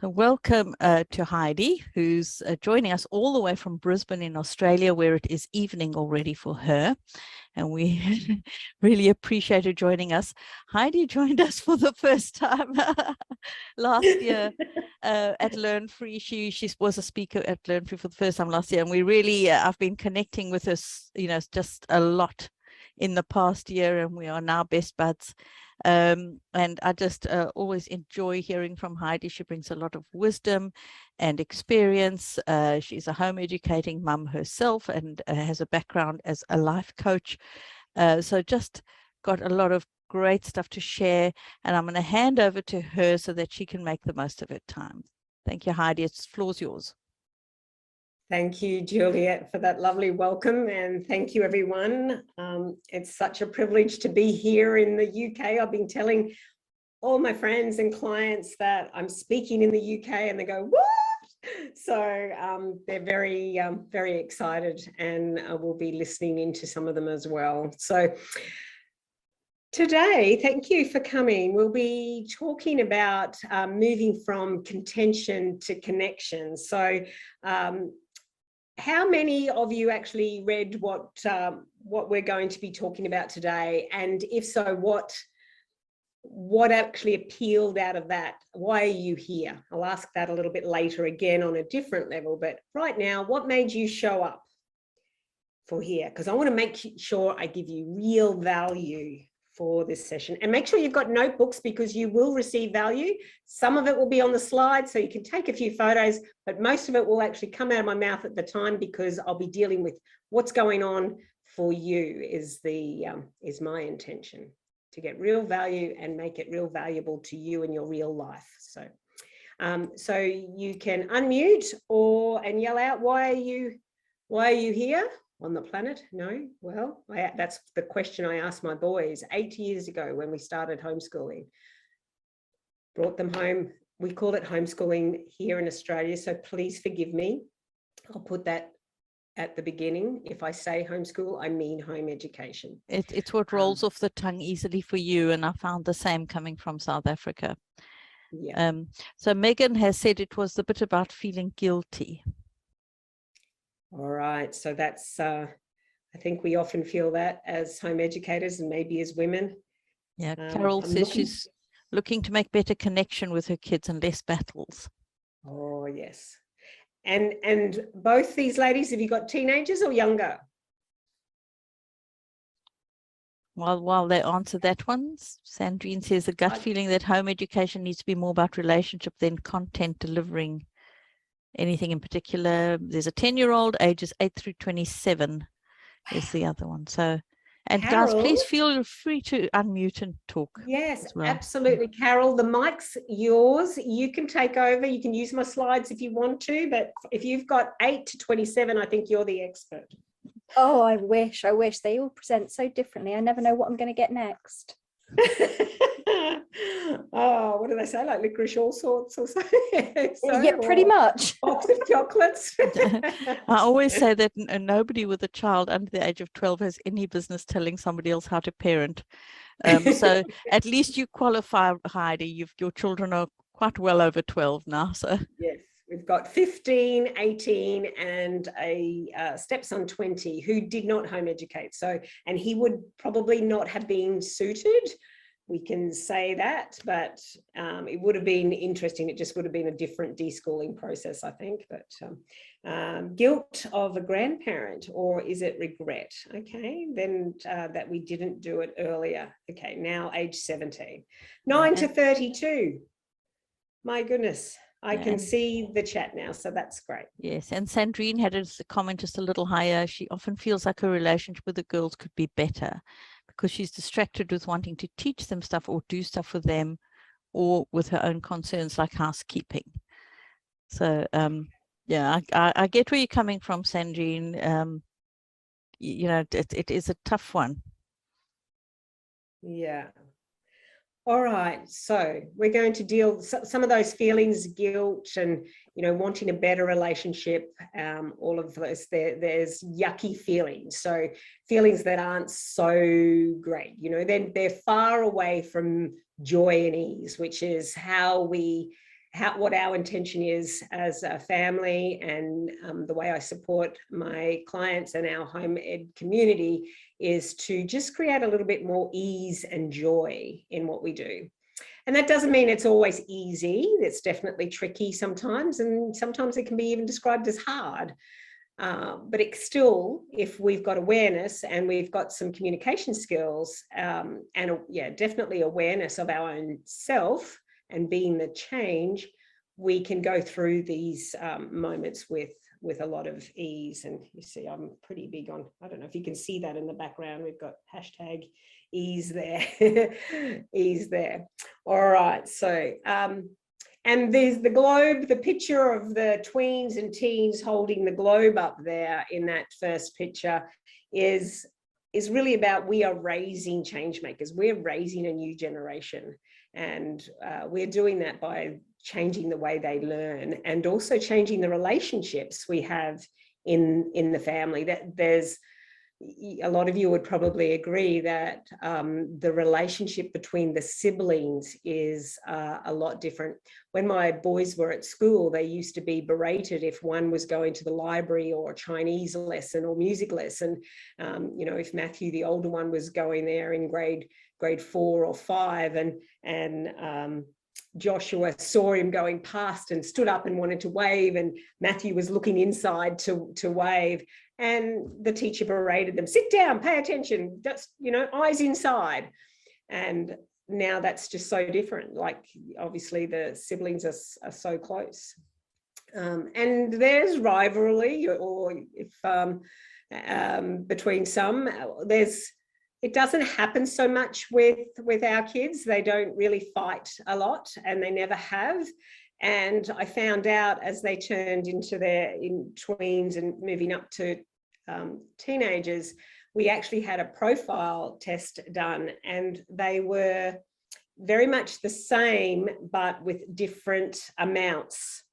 So welcome to Heidi, who's joining us all the way from Brisbane in Australia, where it is evening already for her. And we really appreciate her joining us. Heidi joined us for the first time last year at Learn Free. She was a speaker at Learn Free for the first time last year. And we really, I've been connecting with her, just a lot in the past year, and we are now best buds. And I just always enjoy hearing from Heidi. She brings a lot of wisdom and experience. She's a home educating mum herself and has a background as a life coach. So just got a lot of great stuff to share, and I'm going to hand over to her so that she can make the most of her time. Thank you, Heidi. It's floor's yours. Thank you, Juliet, for that lovely welcome, and thank you, everyone. It's such a privilege to be here in the UK. I've been telling all my friends and clients that I'm speaking in the UK, and they go, "What?" So they're very, very excited, and we'll be listening into some of them as well. So today, thank you for coming. We'll be talking about moving from contention to connection. So how many of you actually read what we're going to be talking about today? And if so, what actually appealed out of that? Why are you here? I'll ask that a little bit later again on a different level, but right now, what made you show up for here? Because I want to make sure I give you real value for this session, and make sure you've got notebooks, because you will receive value. Some of it will be on the slide, so you can take a few photos, but most of it will actually come out of my mouth at the time, because I'll be dealing with what's going on for you is my intention, to get real value and make it real valuable to you in your real life. So so you can unmute and yell out, why are you here on the planet? No? Well, that's the question I asked my boys 8 years ago when we started homeschooling. Brought them home. We call it homeschooling here in Australia, so please forgive me. I'll put that at the beginning. If I say homeschool, I mean home education. It's what rolls off the tongue easily for you, and I found the same coming from South Africa. Yeah. So Megan has said it was the bit about feeling guilty. All right, so that's, I think we often feel that as home educators, and maybe as women. Yeah, Carol says she's looking to make better connection with her kids and less battles. Oh, yes. And both these ladies, have you got teenagers or younger? While they answer that one, Sandrine says the gut feeling that home education needs to be more about relationship than content delivering anything in particular. There's a 10-year-old, ages 8 through 27 is the other one. So, and Carol, guys, please feel free to unmute and talk. Yes, well. Absolutely. Carol, the mic's yours. You can take over. You can use my slides if you want to, but if you've got 8 to 27, I think you're the expert. Oh, I wish. They all present so differently. I never know what I'm going to get next. Oh, what do they say? Like licorice all sorts or something? Yeah, pretty much. Box of chocolates. I always say that nobody with a child under the age of 12 has any business telling somebody else how to parent. So at least you qualify, Heidi. Your children are quite well over 12 now. So yes. We've got 15, 18, and a stepson 20 who did not home educate. So, and he would probably not have been suited. We can say that, but it would have been interesting. It just would have been a different deschooling process, I think. But guilt of a grandparent, or is it regret? Okay, then that we didn't do it earlier. Okay, now age 17. 9 to 32. My goodness. I can see the chat now, so that's great. Yes, and Sandrine had a comment just a little higher. She often feels like her relationship with the girls could be better because she's distracted with wanting to teach them stuff or do stuff with them, or with her own concerns like housekeeping. So, yeah, I get where you're coming from, Sandrine. You know, it is a tough one. Yeah. All right, so we're going to deal some of those feelings, guilt, and wanting a better relationship. All of those, there's yucky feelings. So feelings that aren't so great. Then they're far away from joy and ease, which is how we what our intention is as a family, and the way I support my clients and our home ed community is to just create a little bit more ease and joy in what we do. And that doesn't mean it's always easy. It's definitely tricky sometimes, and sometimes it can be even described as hard. But it's still, if we've got awareness and we've got some communication skills, and definitely awareness of our own self and being the change, we can go through these moments with a lot of ease. And you see, I'm pretty big on, I don't know if you can see that in the background, we've got hashtag ease there, ease there. All right, so, and there's the globe, the picture of the tweens and teens holding the globe up there in that first picture is really about, we are raising change makers. We're raising a new generation. And we're doing that by changing the way they learn, and also changing the relationships we have in the family. That there's a lot of you would probably agree that the relationship between the siblings is a lot different. When my boys were at school, they used to be berated if one was going to the library or a Chinese lesson or music lesson. You know, if Matthew, the older one, was going there in grade 4 or 5, and Joshua saw him going past and stood up and wanted to wave, and Matthew was looking inside to wave, and the teacher berated them, sit down, pay attention, just, you know, eyes inside. And now that's just so different. Like, obviously the siblings are so close, and there's rivalry, or if between some, it doesn't happen so much with our kids. They don't really fight a lot, and they never have. And I found out as they turned into their tweens and moving up to teenagers, we actually had a profile test done, and they were very much the same, but with different amounts.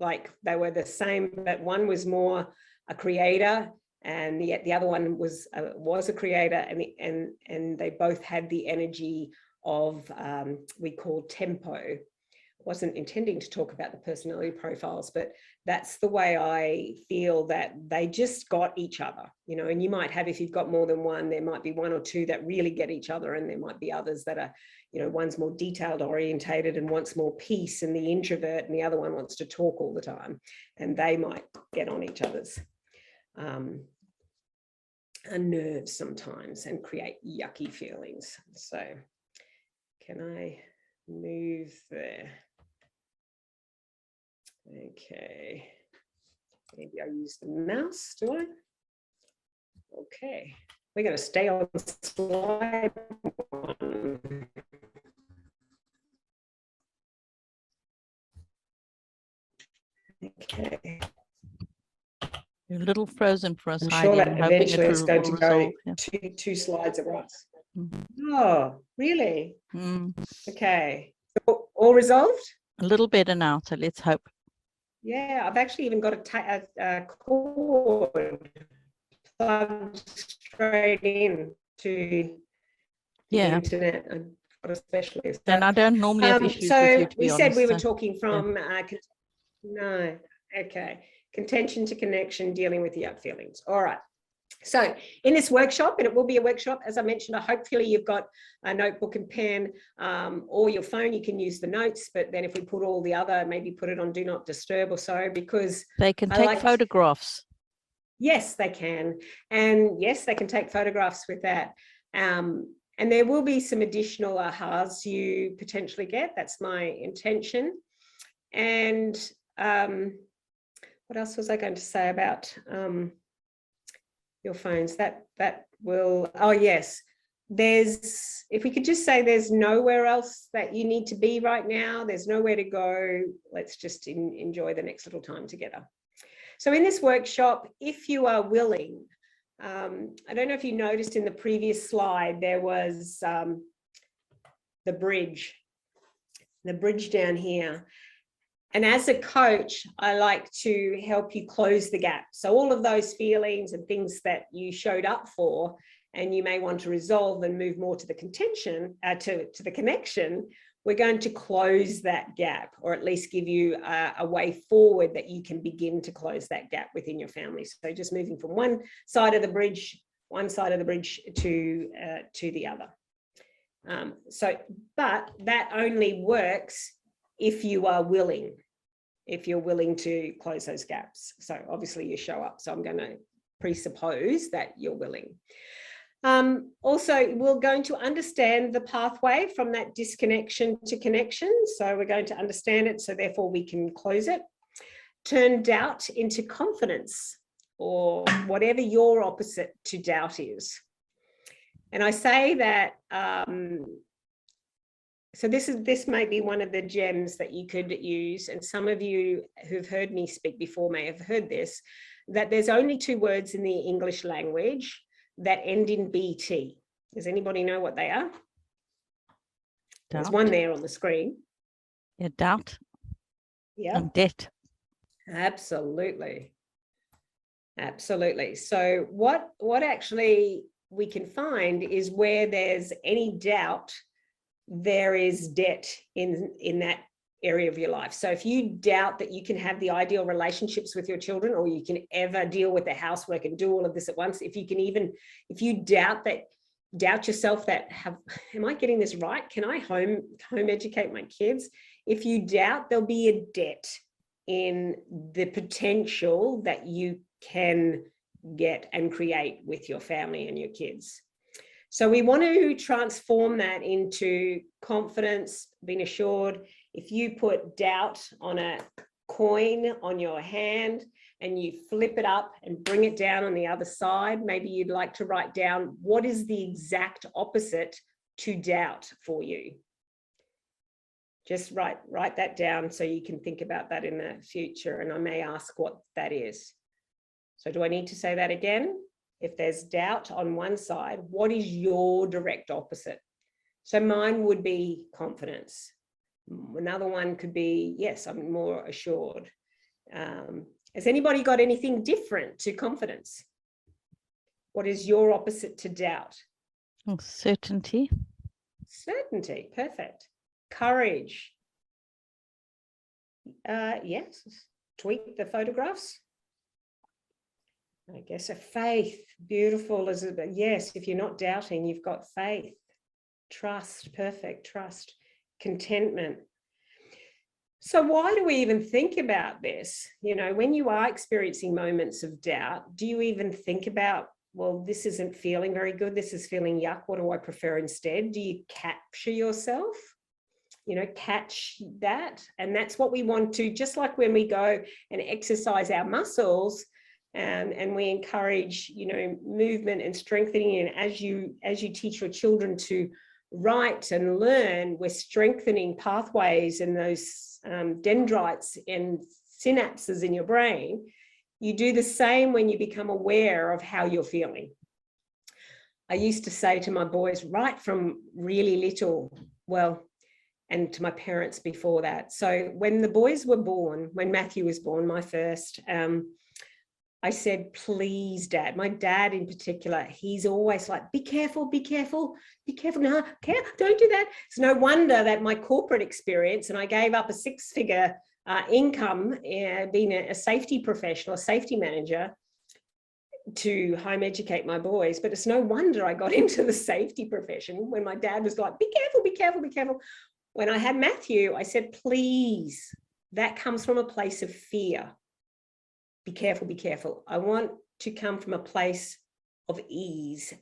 Like, they were the same, but one was more a creator, and the other one was a creator, and they both had the energy of we call tempo. Wasn't intending to talk about the personality profiles, but that's the way I feel that they just got each other, you know. And you might have, if you've got more than one, there might be one or two that really get each other, and there might be others that are, you know, one's more detailed orientated and wants more peace, and the introvert, and the other one wants to talk all the time, and they might get on each other's nerves sometimes and create yucky feelings. So can I move there? Okay, maybe I use the mouse, do I? Okay, we're going to stay on slide 1. Okay. You're a little frozen for us, I'm Heidi. sure that I'm hoping eventually it's going to go yeah. two slides at once. Mm-hmm. Oh, really? Mm. Okay. All resolved? A little better now, so let's hope. Yeah, I've actually even got a cord plugged straight in to the internet. I've got a specialist. And I don't normally have issues so with you, to be we said honest, we were so, talking from no, okay, contention to connection, dealing with the yuck feelings. All right. So in this workshop, and it will be a workshop, as I mentioned, hopefully you've got a notebook and pen, or your phone, you can use the notes, but then if we put all the other, maybe put it on do not disturb or so, because they can take photographs. Yes, they can. And yes, they can take photographs with that. And there will be some additional ahas you potentially get. That's my intention. And what else was I going to say about your phones? That will, oh yes, there's, if we could just say there's nowhere else that you need to be right now, there's nowhere to go, let's just enjoy the next little time together. So in this workshop, if you are willing, I don't know if you noticed in the previous slide, there was the bridge down here. And as a coach, I like to help you close the gap. So all of those feelings and things that you showed up for, and you may want to resolve and move more to the contention, to the connection, we're going to close that gap, or at least give you a way forward that you can begin to close that gap within your family. So just moving from one side of the bridge to the other. But that only works if you are willing, if you're willing to close those gaps. So obviously you show up. So I'm going to presuppose that you're willing. Also, we're going to understand the pathway from that disconnection to connection. So we're going to understand it, so therefore we can close it. Turn doubt into confidence, or whatever your opposite to doubt is. And I say that, so this may be one of the gems that you could use, and some of you who've heard me speak before may have heard this, that there's only 2 words in the English language that end in BT. Does anybody know what they are? Doubt. There's one there on the screen. Yeah, doubt. Yeah. And debt. Absolutely. Absolutely. So what actually we can find is where there's any doubt, there is debt in that area of your life. So if you doubt that you can have the ideal relationships with your children, or you can ever deal with the housework and do all of this at once, if you doubt yourself that, am I getting this right? Can I home educate my kids? If you doubt, there'll be a debt in the potential that you can get and create with your family and your kids. So we want to transform that into confidence, being assured. If you put doubt on a coin on your hand and you flip it up and bring it down on the other side, maybe you'd like to write down what is the exact opposite to doubt for you. Just write that down so you can think about that in the future, and I may ask what that is. So do I need to say that again? If there's doubt on one side, what is your direct opposite? So mine would be confidence. Another one could be, yes, I'm more assured. Has anybody got anything different to confidence? What is your opposite to doubt? Certainty. Certainty, perfect. Courage. Yes, tweak the photographs. I guess a faith, beautiful as a, yes, if you're not doubting, you've got faith. Trust, perfect, trust. Contentment. So why do we even think about this? You know, when you are experiencing moments of doubt, do you even think about, well, this isn't feeling very good, this is feeling yuck, what do I prefer instead? Do you capture yourself? You know, catch that. And that's what we want to, just like when we go and exercise our muscles, and we encourage, you know, movement and strengthening. And as you teach your children to write and learn, we're strengthening pathways and those dendrites and synapses in your brain. You do the same when you become aware of how you're feeling. I used to say to my boys right from really little, well, and to my parents before that. So when the boys were born, when Matthew was born, my first, I said, please, Dad. My dad in particular, he's always like, be careful, be careful, be careful. No, don't do that. It's no wonder that my corporate experience, and I gave up a 6-figure income, being a safety professional, a safety manager, to home educate my boys. But it's no wonder I got into the safety profession when my dad was like, be careful, be careful, be careful. When I had Matthew, I said, please, that comes from a place of fear. Be careful, be careful. I want to come from a place of ease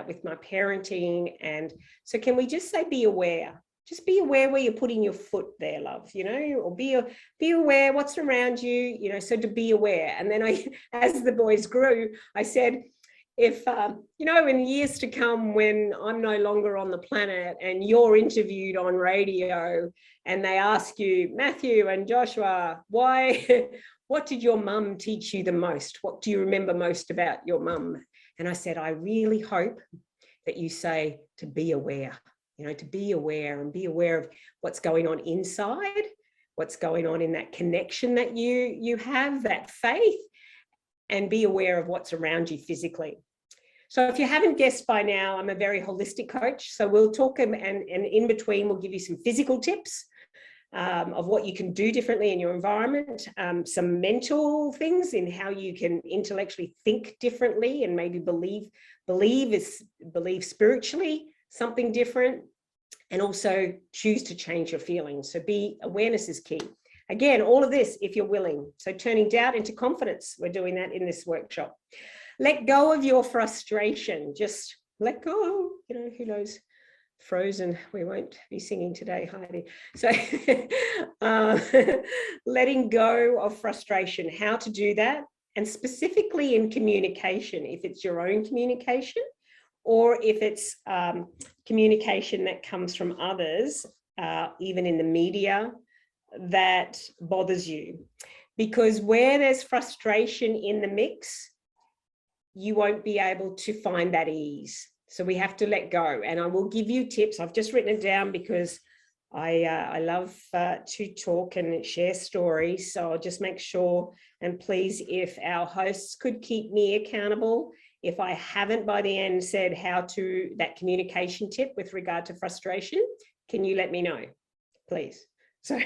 with my parenting. And so can we just say, be aware? Just be aware where you're putting your foot there, love, you know, or be aware what's around you, you know, so to be aware. And then as the boys grew, I said, if, you know, in years to come, when I'm no longer on the planet and you're interviewed on radio and they ask you, Matthew and Joshua, why, what did your mum teach you the most? What do you remember most about your mum? And I said, I really hope that you say to be aware, you know, to be aware and be aware of what's going on inside, what's going on in that connection that you have, that faith, and be aware of what's around you physically. So if you haven't guessed by now, I'm a very holistic coach. So we'll talk and in between, we'll give you some physical tips of what you can do differently in your environment, some mental things in how you can intellectually think differently and maybe believe spiritually something different, and also choose to change your feelings. So awareness is key. Again, all of this, if you're willing. So turning doubt into confidence, we're doing that in this workshop. Let go of your frustration. Just let go. You know, who knows? Frozen. We won't be singing today, Heidi. So letting go of frustration, how to do that, and specifically in communication, if it's your own communication or if it's communication that comes from others, even in the media, that bothers you. Because where there's frustration in the mix, you won't be able to find that ease. So we have to let go. And I will give you tips. I've just written it down because I love to talk and share stories. So I'll just make sure, and please, if our hosts could keep me accountable, if I haven't by the end said that communication tip with regard to frustration, can you let me know, please? So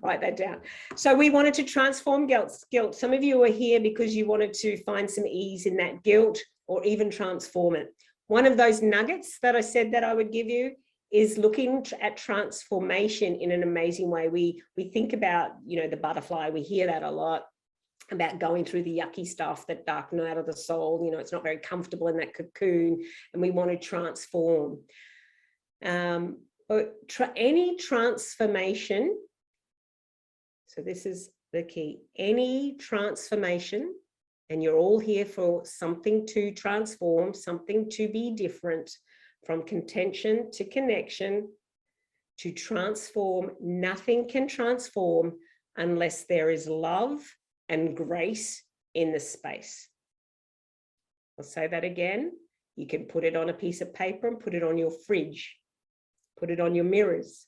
write that down. So we wanted to transform guilt. Some of you are here because you wanted to find some ease in that guilt or even transform it. One of those nuggets that I said that I would give you is looking at transformation in an amazing way. We think about, you know, the butterfly, we hear that a lot about going through the yucky stuff, that dark night of the soul, you know, it's not very comfortable in that cocoon, and we want to transform. But any transformation, so this is the key, any transformation, and you're all here for something to transform, something to be different, from contention to connection, to transform. Nothing can transform unless there is love and grace in the space. I'll say that again. You can put it on a piece of paper and put it on your fridge. Put it on your mirrors.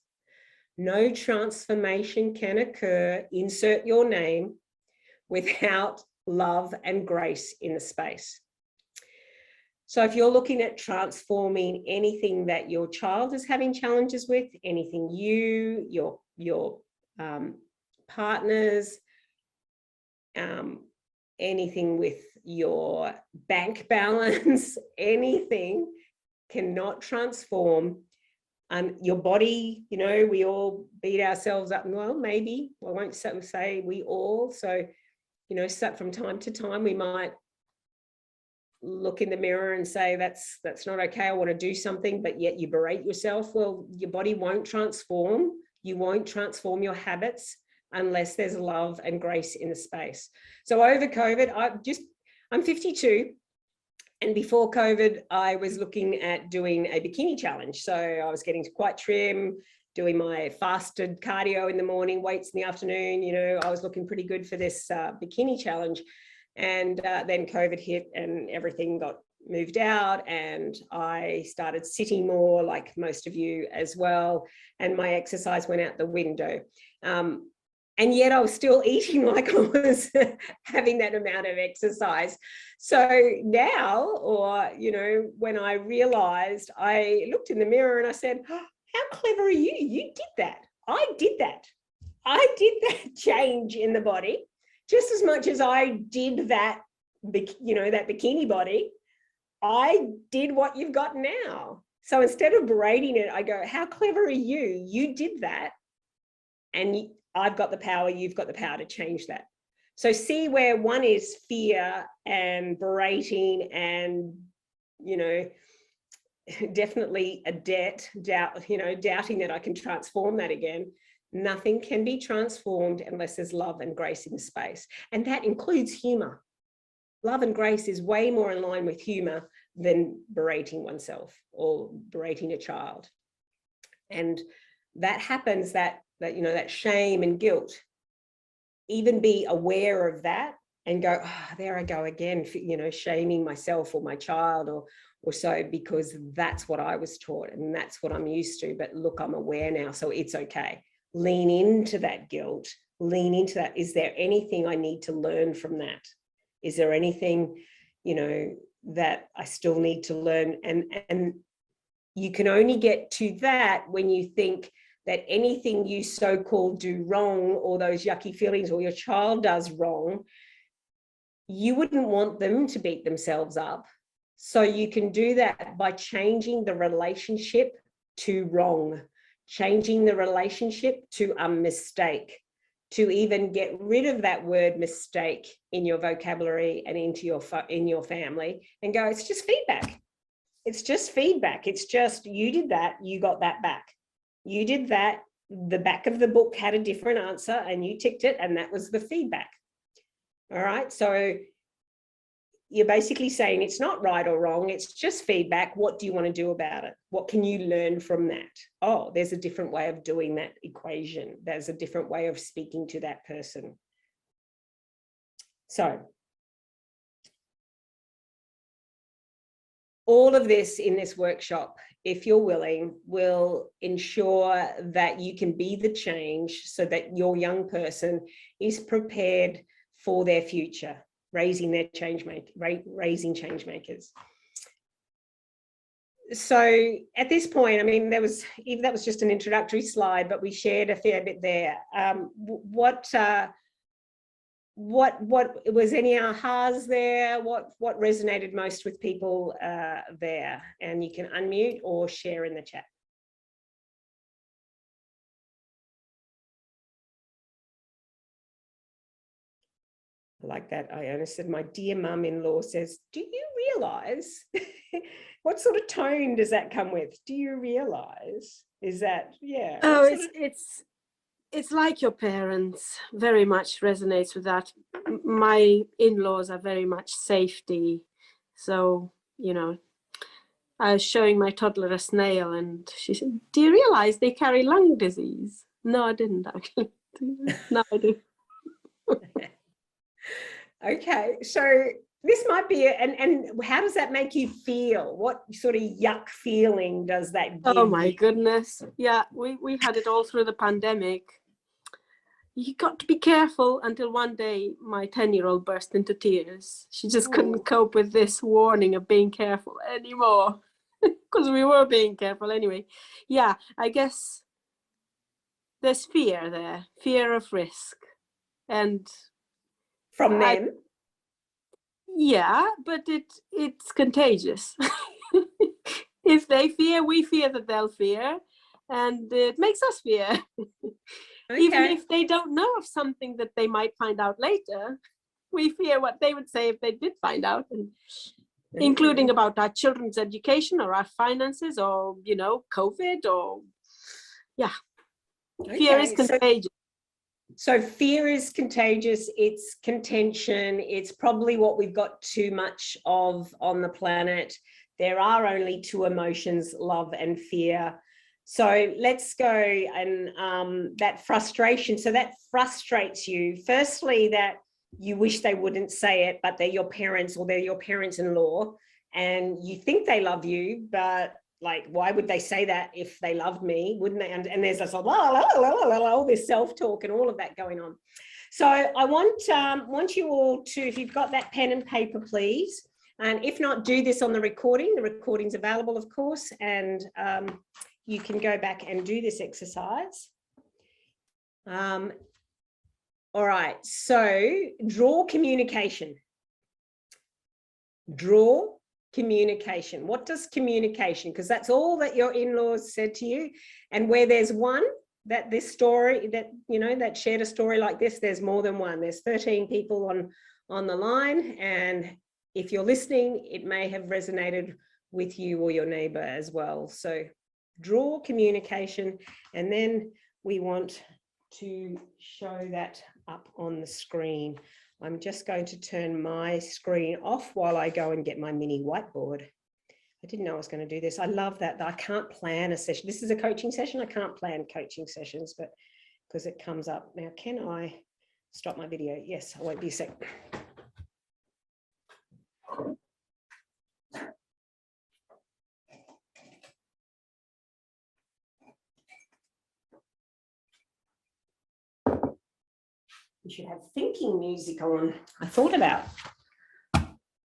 No transformation can occur, insert your name, without love and grace in the space. So if you're looking at transforming anything that your child is having challenges with, anything your partners, anything with your bank balance, anything cannot transform. Your body, you know, we all beat ourselves up. Well, maybe, I won't say we all. So, you know, from time to time, we might look in the mirror and say, that's not okay, I want to do something, but yet you berate yourself. Well, your body won't transform. You won't transform your habits unless there's love and grace in the space. So over COVID, I'm 52. And before COVID, I was looking at doing a bikini challenge. So I was getting quite trim, doing my fasted cardio in the morning, weights in the afternoon. You know, I was looking pretty good for this bikini challenge. And then COVID hit and everything got moved out, and I started sitting more, like most of you as well. And my exercise went out the window. And yet I was still eating like I was having that amount of exercise. So now, or, you know, when I realized, I looked in the mirror and I said, oh, how clever are you? You did that. I did that. I did that change in the body just as much as I did that, you know, that bikini body. I did what you've got now. So instead of berating it, I go, how clever are you? You did that. And I've got the power, you've got the power to change that. So see where one is fear and berating and, you know, definitely a doubt, you know, doubting that I can transform that again. Nothing can be transformed unless there's love and grace in the space. And that includes humor. Love and grace is way more in line with humor than berating oneself or berating a child. And that happens, that you know, that shame and guilt, even be aware of that and go, oh, there I go again, you know, shaming myself or my child or so, because that's what I was taught and that's what I'm used to. But look, I'm aware now, so it's okay. Lean into that guilt, lean into that. Is there anything I need to learn from that? Is there anything, you know, that I still need to learn. And you can only get to that when you think that anything you so-called do wrong, or those yucky feelings, or your child does wrong, you wouldn't want them to beat themselves up. So you can do that by changing the relationship to wrong, changing the relationship to a mistake, to even get rid of that word mistake in your vocabulary and in your family, and go, it's just feedback. It's just feedback. It's just, you did that, you got that back. You did that, the back of the book had a different answer and you ticked it, and that was the feedback. All right, so you're basically saying it's not right or wrong, it's just feedback. What do you want to do about it? What can you learn from that? Oh, there's a different way of doing that equation. There's a different way of speaking to that person. So all of this in this workshop, if you're willing, will ensure that you can be the change so that your young person is prepared for their future, raising change makers. So at this point, I mean, that was just an introductory slide, but we shared a fair bit there. What was any ahas there? What resonated most with people there? And you can unmute or share in the chat. I like that. Iona said, my dear mum-in-law says, do you realize? What sort of tone does that come with? Do you realize? Is that, yeah. Oh, it's like your parents. Very much resonates with that. My in-laws are very much safety. So, you know, I was showing my toddler a snail and she said, do you realize they carry lung disease? No, I didn't actually. No, I do. Okay, so this might be, and how does that make you feel? What sort of yuck feeling does that give Oh my you? goodness. Yeah, we had it all through the pandemic. You got to be careful until one day my 10-year-old burst into tears. She just couldn't cope with this warning of being careful anymore because we were being careful anyway. Yeah, I guess there's fear there, fear of risk. And From them? Yeah, but it's contagious. If they fear, we fear that they'll fear, and it makes us fear. Okay. Even if they don't know of something that they might find out later, we fear what they would say if they did find out, and including about our children's education or our finances or, you know, COVID or, yeah. Okay. Fear is contagious. So fear is contagious, it's contention, it's probably what we've got too much of on the planet. There are only two emotions, love and fear. So let's go, and that frustration, so that frustrates you. Firstly, that you wish they wouldn't say it, but they're your parents or they're your parents-in-law, and you think they love you, but like, why would they say that if they loved me? Wouldn't they? And there's this all this self-talk and all of that going on. So I want you all to, if you've got that pen and paper, please, and if not, do this on the recording. The recording's available, of course, and you can go back and do this exercise. All right, so draw communication. Draw communication. What does communication? Because that's all that your in-laws said to you. And where there's one, that this story, that, you know, that shared a story like this, there's more than one. There's 13 people on the line. And if you're listening, it may have resonated with you or your neighbor as well. So draw communication. And then we want to show that up on the screen. I'm just going to turn my screen off while I go and get my mini whiteboard. I didn't know I was going to do this. I love that I can't plan a session. This is a coaching session. I can't plan coaching sessions, but because it comes up. Now, can I stop my video? Yes, I won't be a sec. You should have thinking music on. I thought about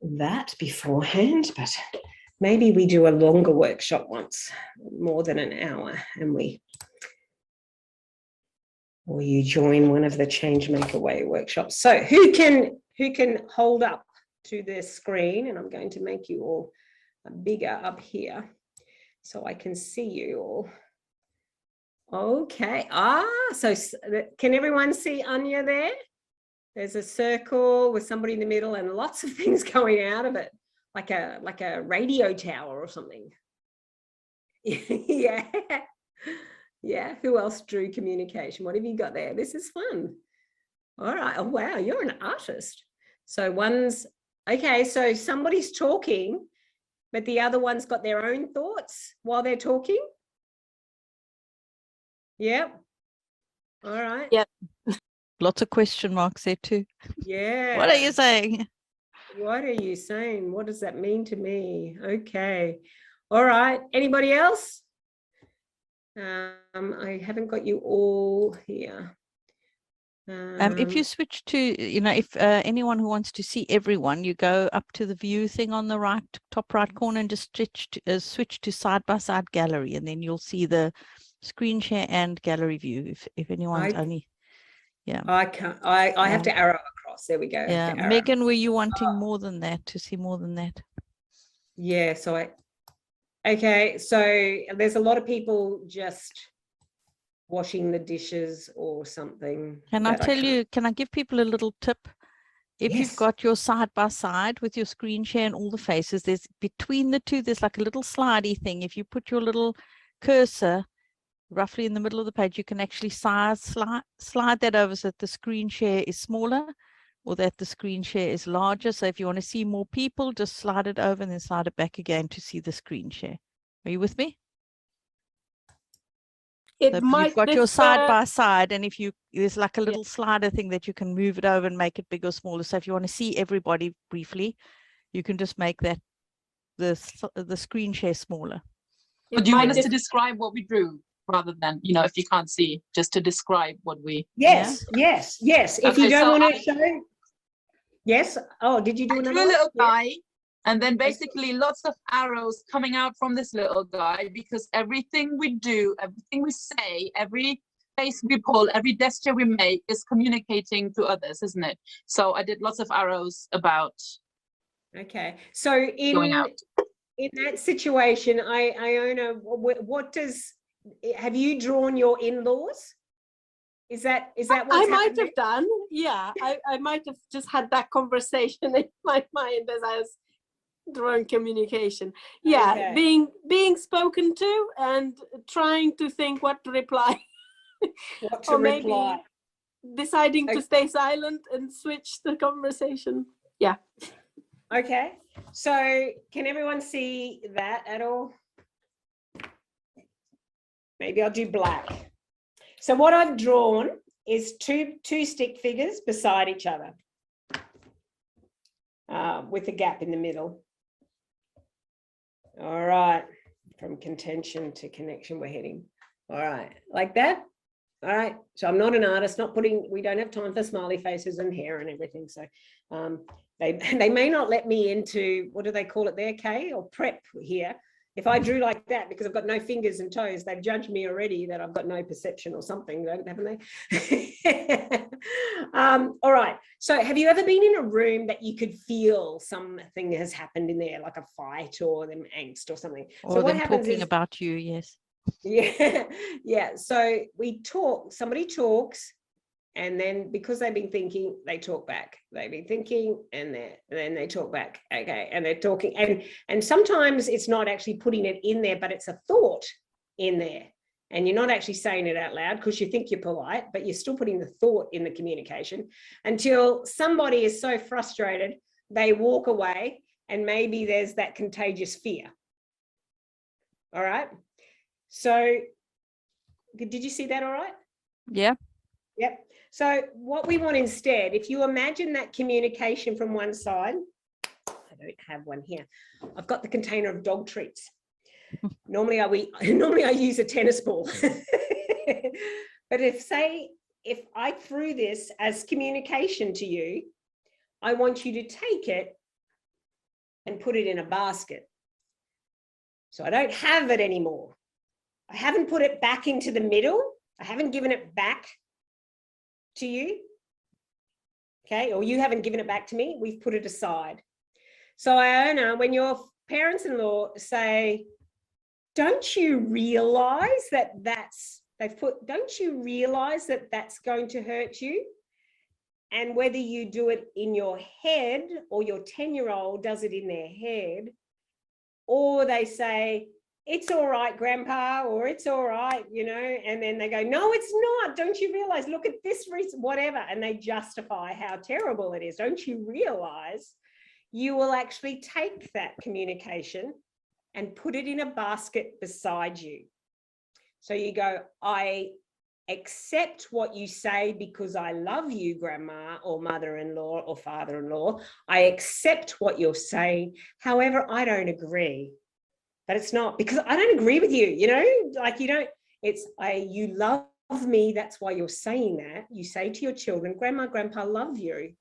that beforehand, but maybe we do a longer workshop once, more than an hour, and or you join one of the Changemaker Way workshops. So who can hold up to the screen? And I'm going to make you all bigger up here so I can see you all. Okay. So can everyone see Anya there? There's a circle with somebody in the middle and lots of things going out of it, like a radio tower or something. Yeah. Yeah. Who else drew communication? What have you got there? This is fun. All right. Oh, wow. You're an artist. So okay. So somebody's talking, but the other one's got their own thoughts while they're talking. Yep. All right. Yep. Lots of question marks there too. Yeah. What are you saying? What are you saying? What does that mean to me? Okay. All right. Anybody else? I haven't got you all here. If you switch to, if anyone who wants to see everyone, you go up to the view thing on the right, top right corner, and just switch to side-by-side gallery, and then you'll see the screen share and gallery view. If anyone's yeah. I can't. I have to arrow across. There we go. Yeah, Megan, were you wanting more than that, to see more than that? Yeah. So okay. So there's a lot of people just washing the dishes or something. Can I tell you, can I give people a little tip? If you've got your side by side with your screen share and all the faces, there's between the two, there's like a little slidey thing. If you put your little cursor roughly in the middle of the page, you can actually slide that over so that the screen share is smaller or that the screen share is larger. So if you want to see more people, just slide it over and then slide it back again to see the screen share. Are you with me? So you've got your side by side, and there's like a little slider thing that you can move it over and make it bigger or smaller. So if you want to see everybody briefly, you can just make that the screen share smaller. Would you want us to describe what we drew rather than, if you can't see, just to describe what we... Yes. If you don't want to show... Yes. Oh, did you do another one? A little guy, and then basically lots of arrows coming out from this little guy, because everything we do, everything we say, every face we pull, every gesture we make is communicating to others, isn't it? So I did lots of arrows about... Okay. So in that situation, Iona, have you drawn your in-laws? Is that what's I might have done? Yeah, I might have just had that conversation in my mind as I was drawing communication. Yeah, okay. being spoken to and trying to think what to reply. What to reply. Deciding to stay silent and switch the conversation. Yeah. Okay, so can everyone see that at all? Maybe I'll do black. So what I've drawn is two stick figures beside each other with a gap in the middle. All right, from contention to connection we're heading. All right, like that. All right, so I'm not an artist, we don't have time for smiley faces and hair and everything. So they may not let me into, what do they call it there, Kay, or prep here. If I drew like that, because I've got no fingers and toes, they've judged me already that I've got no perception or something, haven't they? All right. So have you ever been in a room that you could feel something has happened in there, like a fight or them angst or something? Or so them talking about you, yes. Yeah. So somebody talks, and then because they've been thinking, they talk back. They've been thinking, and then they talk back. Okay, and they're talking, and sometimes it's not actually putting it in there, but it's a thought in there, and you're not actually saying it out loud because you think you're polite, but you're still putting the thought in the communication until somebody is so frustrated they walk away, and maybe there's that contagious fear. All right. So, did you see that all right? Yeah. Yep. So what we want instead, if you imagine that communication from one side, I don't have one here. I've got the container of dog treats. Normally I use a tennis ball. But if I threw this as communication to you, I want you to take it and put it in a basket. So I don't have it anymore. I haven't put it back into the middle. I haven't given it back to you. Okay, or you haven't given it back to me. We've put it aside. So Iona, when your parents-in-law say, don't you realize that don't you realize that that's going to hurt you? And whether you do it in your head or your 10-year-old does it in their head, or they say, it's all right, Grandpa, or it's all right, you know, and then they go, no, it's not. Don't you realize? Look at this reason, whatever. And they justify how terrible it is. Don't you realize? You will actually take that communication and put it in a basket beside you. So you go, I accept what you say because I love you, Grandma or mother-in-law or father-in-law. I accept what you're saying. However, I don't agree. But it's not because I don't agree with you, you know, like you don't, you love me. That's why you're saying that. You say to your children, Grandma, Grandpa love you.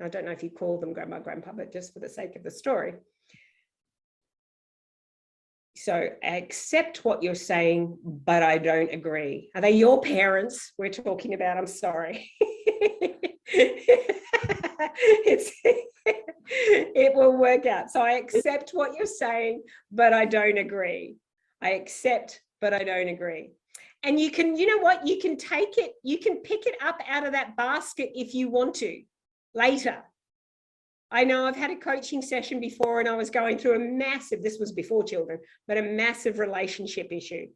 I don't know if you call them Grandma, Grandpa, but just for the sake of the story. So I accept what you're saying, but I don't agree. Are they your parents we're talking about? I'm sorry. It will work out. So I accept what you're saying, but I don't agree. I accept, but I don't agree. And you can, you know what, you can take it, you can pick it up out of that basket if you want to later. I know I've had a coaching session before and I was going through a massive, this was before children, but a massive relationship issue.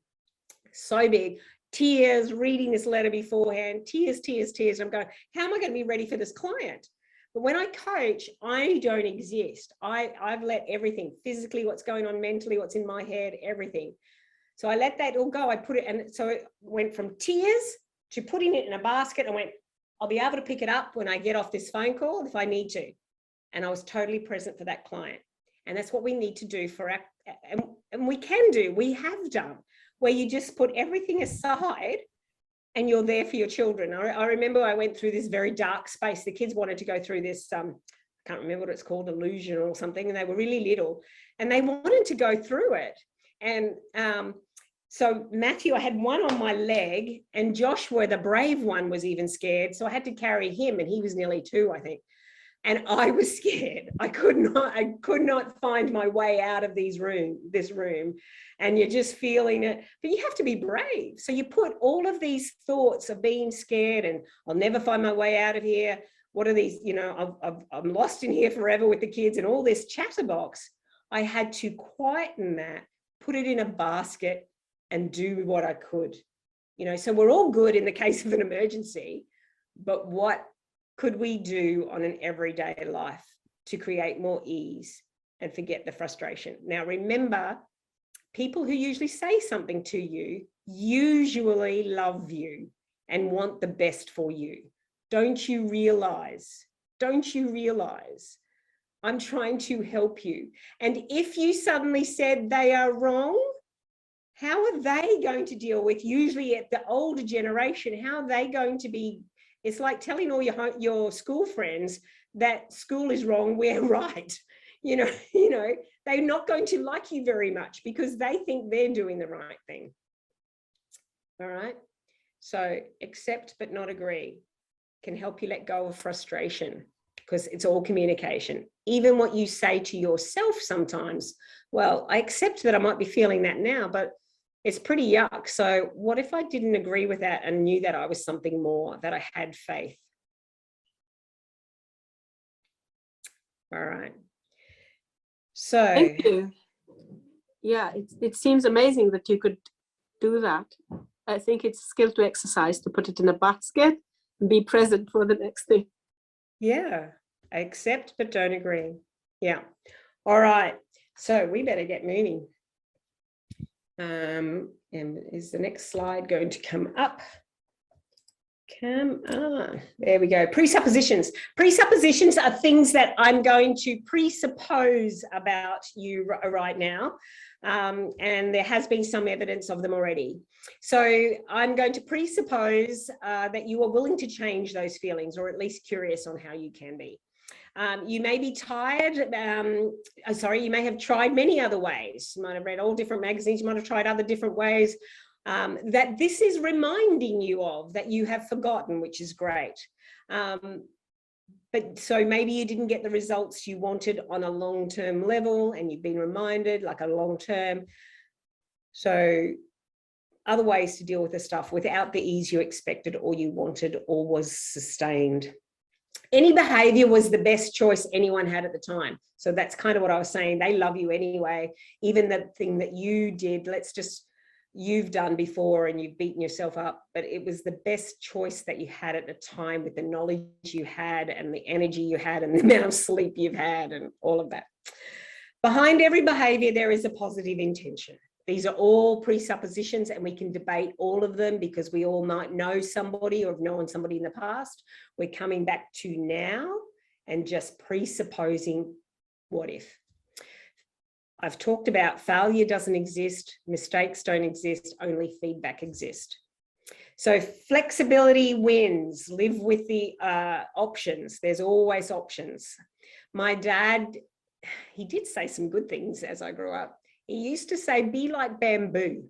So big. Tears, reading this letter beforehand, tears, tears, tears. I'm going, how am I going to be ready for this client? But when I coach, I don't exist. I've let everything, physically, what's going on mentally, what's in my head, everything. So I let that all go. I put it, and so it went from tears to putting it in a basket. I went, I'll be able to pick it up when I get off this phone call if I need to. And I was totally present for that client. And that's what we need to do for our, and we can do, we have done, where you just put everything aside and you're there for your children. I remember I went through this very dark space. The kids wanted to go through this, I can't remember what it's called, illusion or something, and they were really little and they wanted to go through it. And so Matthew, I had one on my leg, and Joshua, the brave one, was even scared. So I had to carry him, and he was nearly 2, I think. And I was scared. I could not find my way out of this room. And you're just feeling it, but you have to be brave. So you put all of these thoughts of being scared and I'll never find my way out of here. What are these, you know, I'm lost in here forever with the kids and all this chatterbox. I had to quieten that, put it in a basket and do what I could, you know. So we're all good in the case of an emergency, but what could we do on an everyday life to create more ease and forget the frustration? Now, remember, people who usually say something to you usually love you and want the best for you. Don't you realize? Don't you realize? I'm trying to help you. And if you suddenly said they are wrong, how are they going to deal with, usually at the older generation, how are they going to be? It's like telling all your school friends that school is wrong, we're right. You know, they're not going to like you very much because they think they're doing the right thing. All right. So accept but not agree can help you let go of frustration, because it's all communication. Even what you say to yourself sometimes, well, I accept that I might be feeling that now, but it's pretty yuck. So what if I didn't agree with that and knew that I was something more, that I had faith? All right. So thank you. Yeah, it seems amazing that you could do that. I think it's a skill to exercise, to put it in a basket and be present for the next thing. yeah, I accept but don't agree. Yeah. All right. So we better get moving. And is the next slide going to come up? There we go. Presuppositions. Presuppositions are things that I'm going to presuppose about you right now. And there has been some evidence of them already. So I'm going to presuppose that you are willing to change those feelings, or at least curious on how you can be. You may be tired. You may have tried many other ways. You might have read all different magazines. You might have tried other different ways that this is reminding you of, that you have forgotten, which is great. But so maybe you didn't get the results you wanted on a long-term level, and you've been reminded, like a long-term. So other ways to deal with the stuff without the ease you expected or you wanted or was sustained. Any behavior was the best choice anyone had at the time. So that's kind of what I was saying. They love you anyway. Even the thing that you did, you've done before and you've beaten yourself up, but it was the best choice that you had at the time, with the knowledge you had and the energy you had and the amount of sleep you've had and all of that. Behind every behavior, there is a positive intention. These are all presuppositions, and we can debate all of them because we all might know somebody or have known somebody in the past. We're coming back to now and just presupposing what if. I've talked about failure doesn't exist, mistakes don't exist, only feedback exists. So flexibility wins. Live with the options. There's always options. My dad, he did say some good things as I grew up. He used to say, be like bamboo.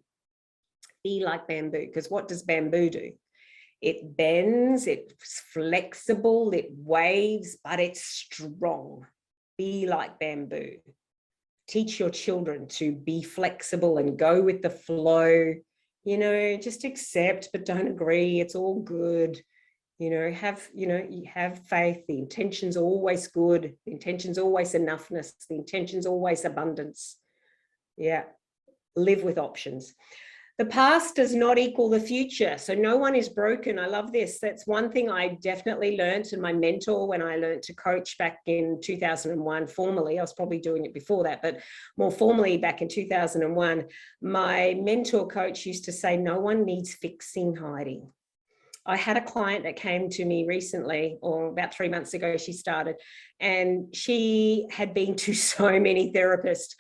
Be like bamboo, because what does bamboo do? It bends, it's flexible, it waves, but it's strong. Be like bamboo. Teach your children to be flexible and go with the flow, you know, just accept, but don't agree. It's all good. You have faith. The intention's always good. The intention's always enoughness. The intention's always abundance. Yeah. Live with options. The past does not equal the future. So no one is broken. I love this. That's one thing I definitely learned, and my mentor, when I learned to coach back in 2001, formally, I was probably doing it before that, but more formally back in 2001, my mentor coach used to say, no one needs fixing, Heidi. I had a client that came to me recently, or about 3 months ago, she started, and she had been to so many therapists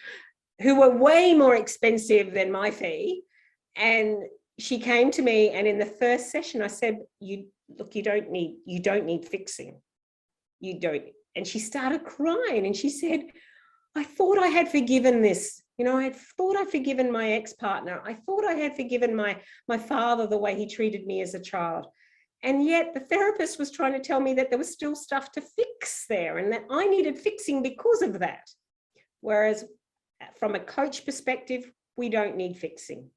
who were way more expensive than my fee. And she came to me, and in the first session I said, you don't need fixing. You don't. And she started crying, and she said, I thought I had forgiven this. I thought I'd forgiven my ex-partner. I thought I had forgiven my father, the way he treated me as a child. And yet the therapist was trying to tell me that there was still stuff to fix there, and that I needed fixing because of that. Whereas from a coach perspective, we don't need fixing.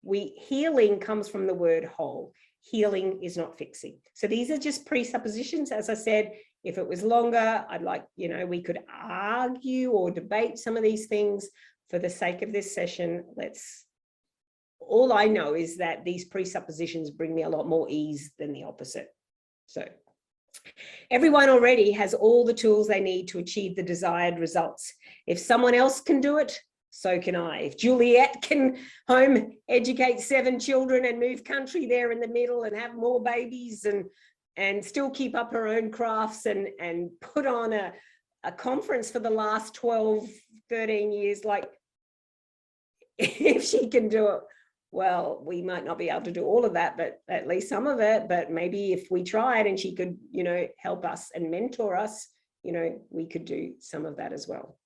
Healing comes from the word whole. Healing is not fixing. So these are just presuppositions. As I said, if it was longer, I'd like, we could argue or debate some of these things. For the sake of this session, all I know is that these presuppositions bring me a lot more ease than the opposite. So everyone already has all the tools they need to achieve the desired results. If someone else can do it, so can I. If Juliet can home educate 7 children and move country there in the middle and have more babies and still keep up her own crafts and put on a conference for the last 12, 13 years, like, if she can do it, well, we might not be able to do all of that, but at least some of it. But maybe if we tried and she could, help us and mentor us, we could do some of that as well.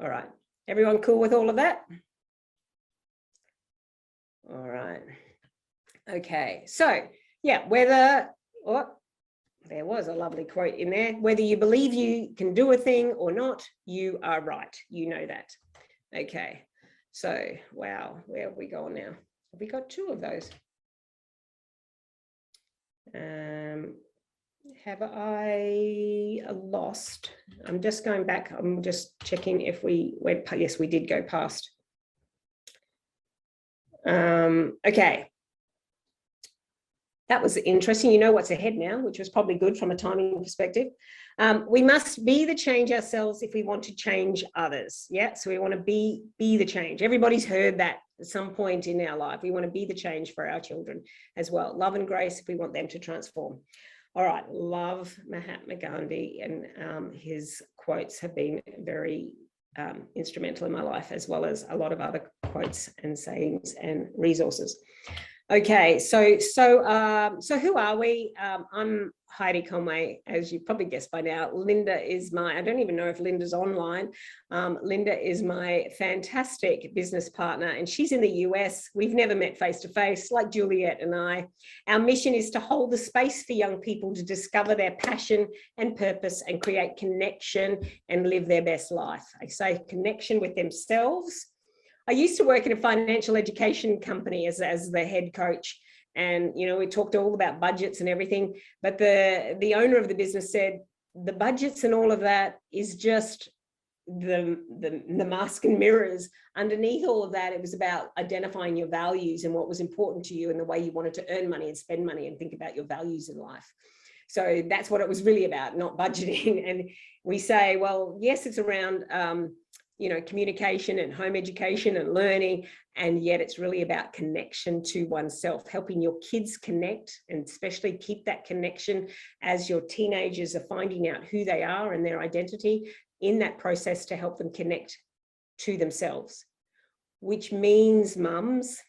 All right. Everyone cool with all of that? All right. Okay. So, yeah, there was a lovely quote in there. Whether you believe you can do a thing or not, you are right. You know that. Okay. So, wow, where have we gone now? Have we got 2 of those? Have I lost? I'm just going back. I'm just checking if we went. Yes, we did go past. Okay. That was interesting. You know what's ahead now, which was probably good from a timing perspective. We must be the change ourselves if we want to change others. Yeah, so we want to be the change. Everybody's heard that at some point in our life. We want to be the change for our children as well. Love and grace if we want them to transform. All right, love Mahatma Gandhi, and his quotes have been very instrumental in my life, as well as a lot of other quotes and sayings and resources. Okay, so who are we? I'm Heidi Conway. As you probably guessed by now, Linda is I don't even know if Linda's online. Linda is my fantastic business partner, and she's in the US. We've never met face to face, like Juliet and I. Our mission is to hold the space for young people to discover their passion and purpose and create connection and live their best life. I say connection with themselves. I used to work in a financial education company as the head coach. And, you know, we talked all about budgets and everything, but the owner of the business said, the budgets and all of that is just the mask and mirrors. Underneath all of that, it was about identifying your values and what was important to you and the way you wanted to earn money and spend money and think about your values in life. So that's what it was really about, not budgeting. And we say, well, yes, it's around, you know, communication and home education and learning, and yet it's really about connection to oneself, helping your kids connect, and especially keep that connection as your teenagers are finding out who they are and their identity in that process, to help them connect to themselves, which means mothers,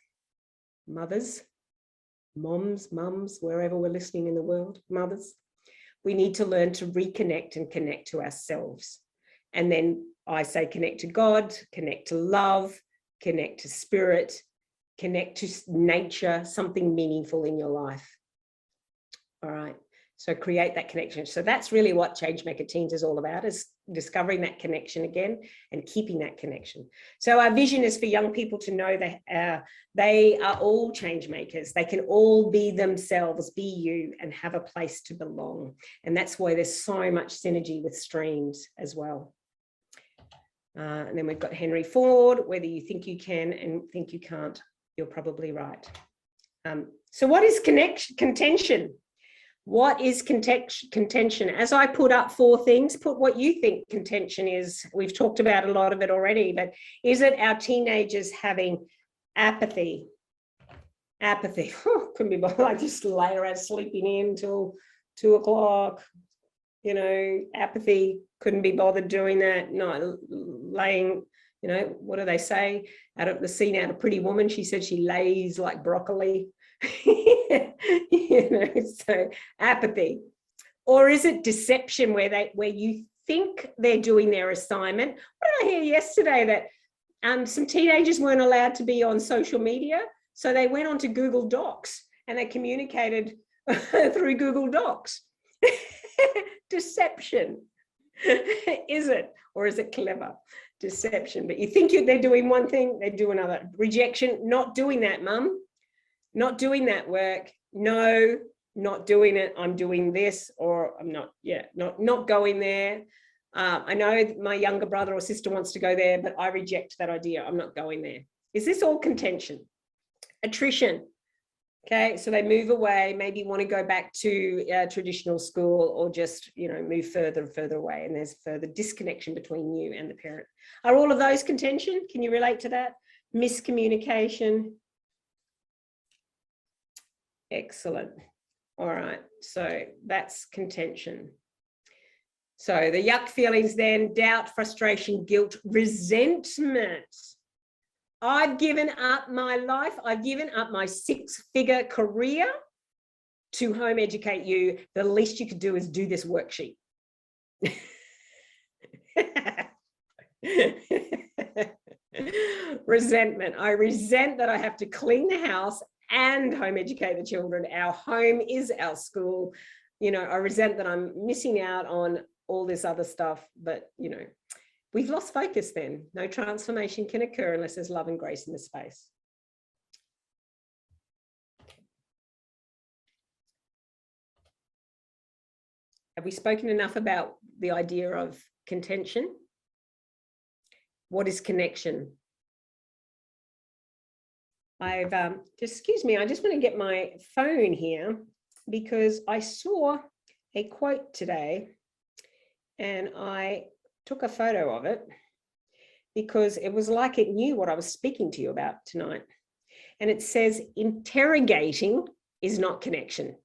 wherever we're listening in the world, mothers, we need to learn to reconnect and connect to ourselves. And then I say connect to God, connect to love, connect to spirit, connect to nature, something meaningful in your life. All right, so create that connection. So that's really what Changemaker Teens is all about, is discovering that connection again and keeping that connection. So our vision is for young people to know that they are all change makers. They can all be themselves, be you, and have a place to belong. And that's why there's so much synergy with streams as well. And then we've got Henry Ford, whether you think you can and think you can't, you're probably right. So what is contention? What is contention? As I put up 4 things, put what you think contention is. We've talked about a lot of it already, but is it our teenagers having apathy? Apathy, couldn't be bothered. I just lay around sleeping in till 2 o'clock. You know, apathy, couldn't be bothered doing that. No, laying, you know, what do they say? Out of the scene out of Pretty Woman, she said she lays like broccoli. You know, so apathy. Or is it deception, where you think they're doing their assignment? What did I hear yesterday? That some teenagers weren't allowed to be on social media, so they went onto Google Docs and they communicated through Google Docs. Deception. Is it? Or is it clever? Deception. But you think they're doing one thing, they do another. Rejection, not doing that, mum. Not doing that work. No, not doing it. I'm doing this, or I'm not, not going there. I know my younger brother or sister wants to go there, but I reject that idea. I'm not going there. Is this all contention? Attrition. Okay, so they move away, maybe want to go back to traditional school, or just, you know, move further and further away, and there's further disconnection between you and the parent. Are all of those contention? Can you relate to that? Miscommunication. Excellent. All right, so that's contention. So the yuck feelings then: doubt, frustration, guilt, resentment. I've given up my life. I've given up my 6-figure career to home educate you. The least you could do is do this worksheet. Resentment. I resent that I have to clean the house and home educate the children. Our home is our school. You know, I resent that I'm missing out on all this other stuff, but, you know, we've lost focus then. No transformation can occur unless there's love and grace in the space. Have we spoken enough about the idea of contention? What is connection? Excuse me, I just want to get my phone here, because I saw a quote today and I took a photo of it because it was like it knew what I was speaking to you about tonight. And it says, interrogating is not connection.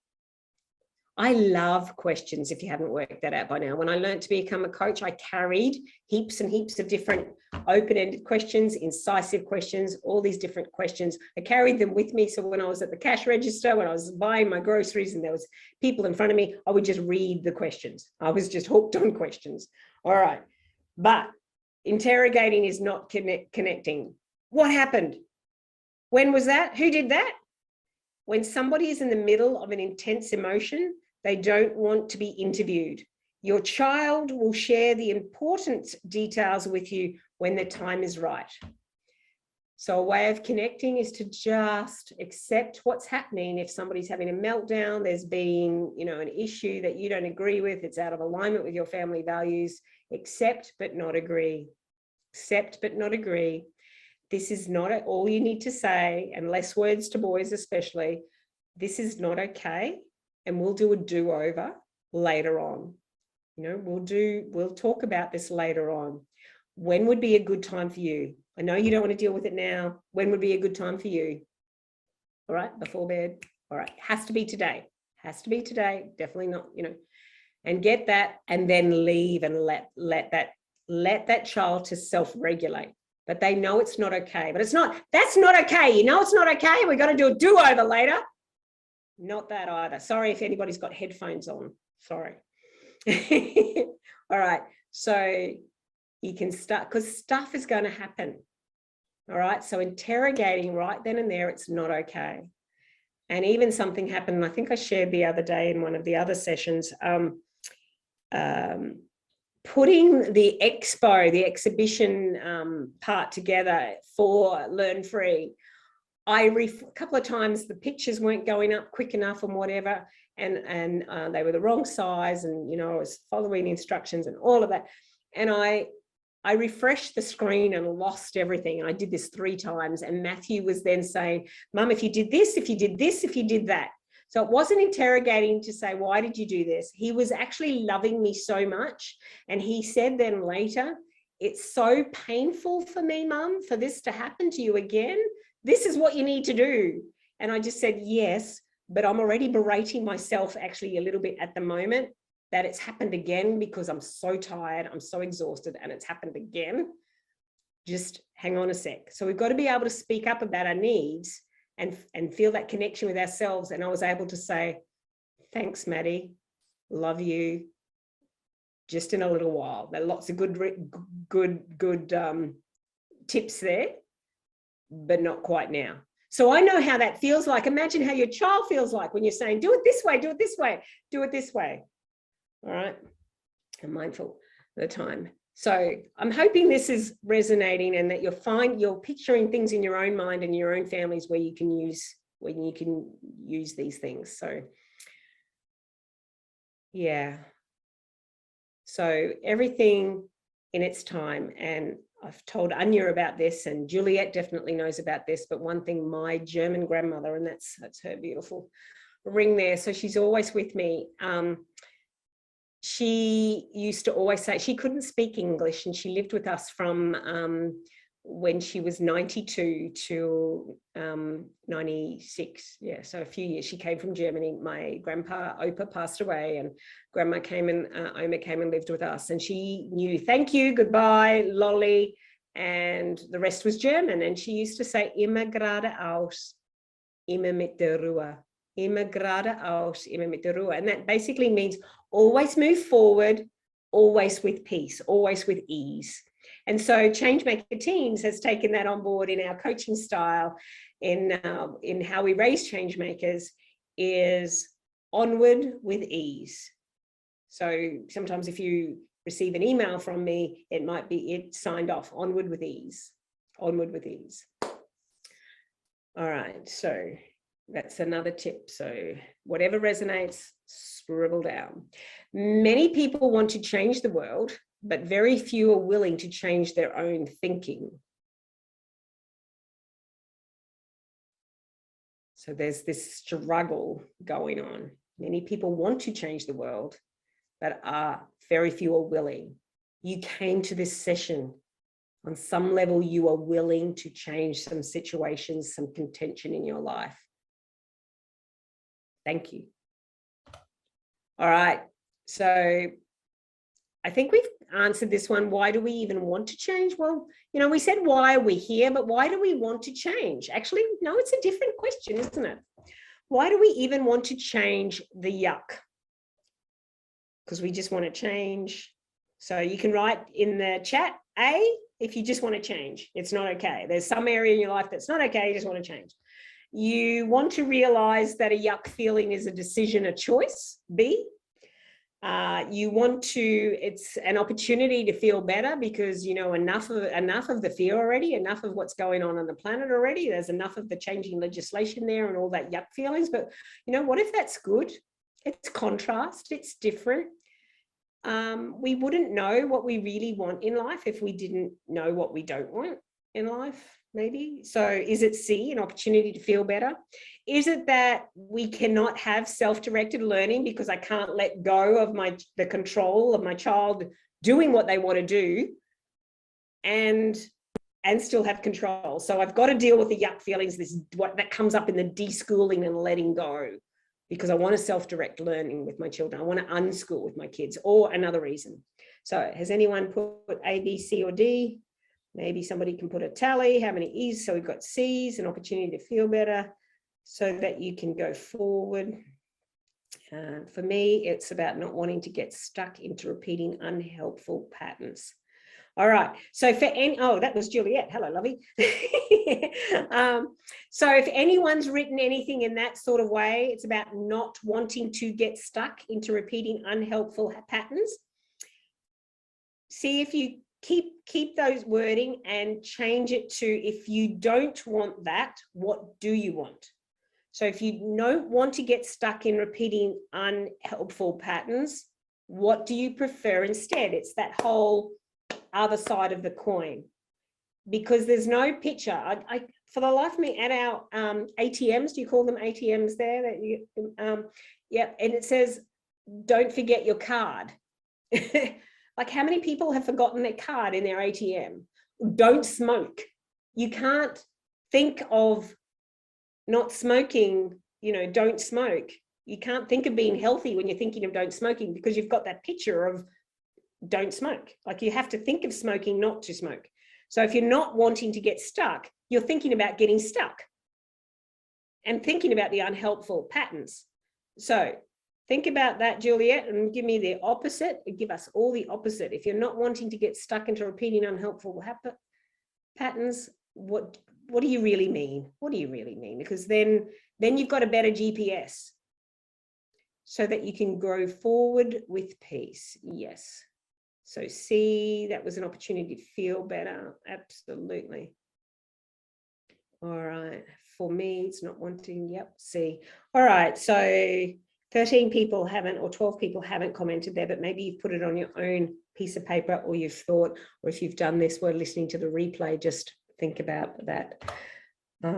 I love questions, if you haven't worked that out by now. When I learned to become a coach, I carried heaps and heaps of different open-ended questions, incisive questions, all these different questions. I carried them with me. So when I was at the cash register, when I was buying my groceries and there was people in front of me, I would just read the questions. I was just hooked on questions. All right. But interrogating is not connecting. What happened? When was that? Who did that? When somebody is in the middle of an intense emotion, they don't want to be interviewed. Your child will share the important details with you when the time is right. So a way of connecting is to just accept what's happening. If somebody's having a meltdown, there's been, an issue that you don't agree with, it's out of alignment with your family values, accept but not agree. Accept but not agree. This is not all you need to say, and less words to boys especially. This is not okay, and we'll do a do-over later on. We'll talk about this later on. When would be a good time for you? I know you don't want to deal with it now. When would be a good time for you? All right, before bed. All right, has to be today. Has to be today. Definitely not, and get that, and then leave and let that child to self-regulate. But they know it's not okay. But that's not okay. It's not okay. We're going to do a do-over later. Not that either. Sorry if anybody's got headphones on. Sorry. All right. So you can start, because stuff is going to happen. All right. So interrogating right then and there, it's not okay. And even something happened, I think I shared the other day in one of the other sessions, putting the exhibition part together for Learn Free. A couple of times the pictures weren't going up quick enough and whatever, and they were the wrong size, and I was following instructions and all of that, and I refreshed the screen and lost everything. And I did this 3 times, and Matthew was then saying, Mum, if you did this, if you did this, if you did that. So it wasn't interrogating to say, why did you do this? He was actually loving me so much. And he said then later, it's so painful for me, Mum, for this to happen to you again. This is what you need to do. And I just said, yes, but I'm already berating myself actually a little bit at the moment that it's happened again because I'm so tired, I'm so exhausted, and it's happened again. Just hang on a sec. So we've got to be able to speak up about our needs and feel that connection with ourselves. And I was able to say, thanks, Maddie, love you, just in a little while. There are lots of good tips there, but not quite now. So I know how that feels like. Imagine how your child feels like when you're saying, do it this way, do it this way, do it this way. All right. I'm mindful of the time. So I'm hoping this is resonating and that you're picturing things in your own mind and your own families where you can use these things. So yeah. So everything in its time. And I've told Anya about this, and Juliet definitely knows about this, but one thing, my German grandmother, and that's her beautiful ring there. So she's always with me. She used to always say, she couldn't speak English, and she lived with us from when she was 92 to 96. Yeah, so a few years. She came from Germany. My grandpa, Opa, passed away, and Grandma came and Oma came and lived with us. And she knew thank you, goodbye, lolly, and the rest was German. And she used to say, immer geradeaus, immer mit der Ruhe. Immer geradeaus, immer mit der Ruhe. And that basically means always move forward, always with peace, always with ease. And so Changemaker Teams has taken that on board in our coaching style, in how we raise changemakers, is onward with ease. So sometimes if you receive an email from me, it might be it signed off, onward with ease, onward with ease. All right, so that's another tip. So whatever resonates, scribble down. Many people want to change the world, but very few are willing to change their own thinking. So there's this struggle going on. Many people want to change the world, but very few are willing. You came to this session. On some level, you are willing to change some situations, some contention in your life. Thank you. All right. So I think we've answered this one. Why do we even want to change? Well, you know, we said, why are we here? But why do we want to change? Actually, no, it's a different question, isn't it? Why do we even want to change the yuck? Because we just want to change. So you can write in the chat, A, if you just want to change. It's not okay. There's some area in your life that's not okay. You just want to change. You want to realize that a yuck feeling is a decision, a choice. B, you want to, it's an opportunity to feel better because, you know, enough of the fear already, enough of what's going on the planet already. There's enough of the changing legislation there and all that yuck feelings. But, you know, what if that's good? It's contrast, it's different. We wouldn't know what we really want in life if we didn't know what we don't want in life, maybe. So is it C, an opportunity to feel better? Is it that we cannot have self-directed learning because I can't let go of the control of my child doing what they want to do and still have control? So I've got to deal with the yuck feelings, what that comes up in the deschooling and letting go, because I want to self-direct learning with my children. I want to unschool with my kids, or another reason. So has anyone put A, B, C, or D? Maybe somebody can put a tally. How many E's? So we've got C's, an opportunity to feel better so that you can go forward. For me, it's about not wanting to get stuck into repeating unhelpful patterns. All right. So for oh, that was Juliet. Hello, lovey. So if anyone's written anything in that sort of way, it's about not wanting to get stuck into repeating unhelpful patterns. See if you keep those wording and change it to, if you don't want that, what do you want? So if you don't want to get stuck in repeating unhelpful patterns, what do you prefer instead? It's that whole other side of the coin, because there's no picture. I for the life of me, at our ATMs, do you call them ATMs there? That you, yeah, and it says, don't forget your card. Like, how many people have forgotten their card in their ATM? Don't smoke. You can't think of not smoking, you know, don't smoke. You can't think of being healthy when you're thinking of don't smoking, because you've got that picture of don't smoke. Like, you have to think of smoking, not to smoke. So if you're not wanting to get stuck, you're thinking about getting stuck and thinking about the unhelpful patterns. So think about that, Juliet, and give me the opposite. Give us all the opposite. If you're not wanting to get stuck into repeating unhelpful patterns, what do you really mean? What do you really mean? Because then you've got a better GPS so that you can grow forward with peace. Yes. So C, that was an opportunity to feel better. Absolutely. All right. For me, it's not wanting. Yep. C. All right. So 13 people haven't, or 12 people haven't commented there, but maybe you've put it on your own piece of paper, or you've thought, or if you've done this, we're listening to the replay, just think about that. There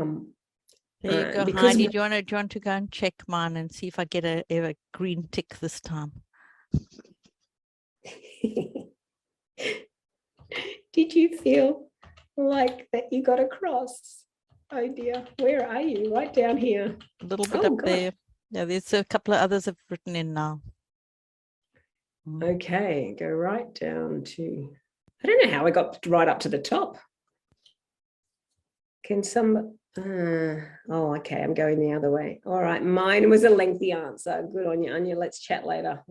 you go, Heidi. Do you want to go and check mine and see if I get a green tick this time? Did you feel like that you got across? Oh dear, where are you? Right down here. A little bit up there. Yeah, there's a couple of others have written in now. Okay, go right down to, I don't know how I got right up to the top. Can some, oh, okay, I'm going the other way. All right, mine was a lengthy answer. Good on you, Anya. Let's chat later.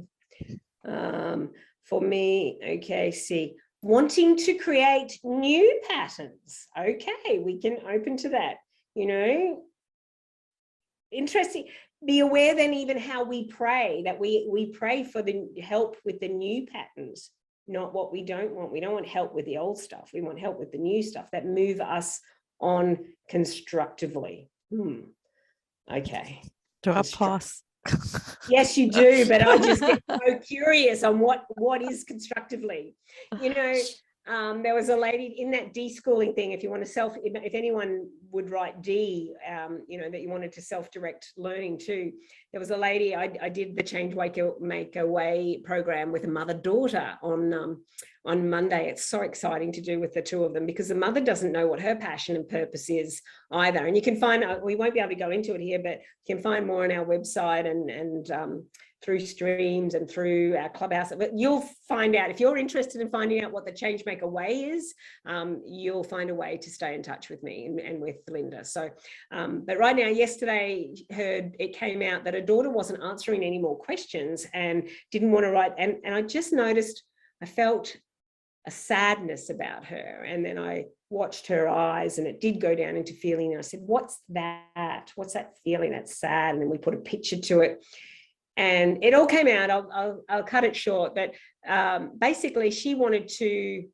For me, okay, see, wanting to create new patterns. Okay, we can open to that, you know. Interesting. Be aware then even how we pray, that we pray for the help with the new patterns, not what we don't want. We don't want help with the old stuff. We want help with the new stuff that move us on constructively. Okay. Do I pass? Yes, you do, but I just get so curious on what is constructively. You know, there was a lady in that deschooling thing. If you want to if anyone would write D, you know, that you wanted to self-direct learning too. There was a lady, I did the Change Make a Way program with a mother-daughter on Monday. It's so exciting to do with the two of them, because the mother doesn't know what her passion and purpose is either. And you can find, we won't be able to go into it here, but you can find more on our website and through streams and through our clubhouse. But you'll find out, if you're interested in finding out what the Changemaker Way is, you'll find a way to stay in touch with me and with Linda. So, but right now, yesterday, it came out that her daughter wasn't answering any more questions and didn't want to write. And I just noticed, I felt a sadness about her. And then I watched her eyes and it did go down into feeling. And I said, what's that? What's that feeling? That's sad. And then we put a picture to it. And it all came out. I'll cut it short. But basically, she wanted to